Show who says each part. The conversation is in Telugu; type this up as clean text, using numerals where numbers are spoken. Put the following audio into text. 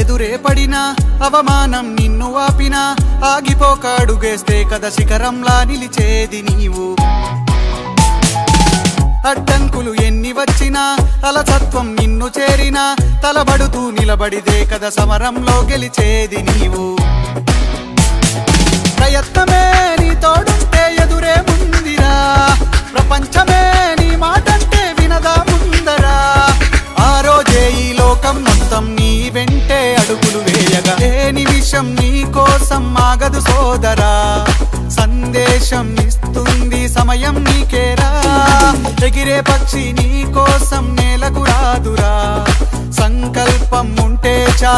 Speaker 1: ఎదురే పడినా అవమానం నిన్ను ఆపినా ఆగిపోక అడుగేస్తే కదా శిఖరంలా నిలిచేది నీవు. అడ్డంకులు ఎన్ని వచ్చినా అలసత్వం నిన్ను చేరినా తలబడుతూ నిలబడిదే కదా సమరంలో గెలిచేది నీవు. ప్రయత్నమే నీ తోడుంటే ఎదురే ముందిరా, ప్రపంచమే నీ మాటంటే వినదా ముందరా. ఆ రోజే ఈ లోకం మొత్తం నీ వెంటే అడుగులు వేయగా ఏ నిమిషం నీ కోసం ఆగదు సోదరా. సందేశం ఇస్తుంది సమయం నీకేరా, ఎగిరే పక్షి నీ కోసం నేలకు రాదురా. సంకల్పం ఉంటే చాలు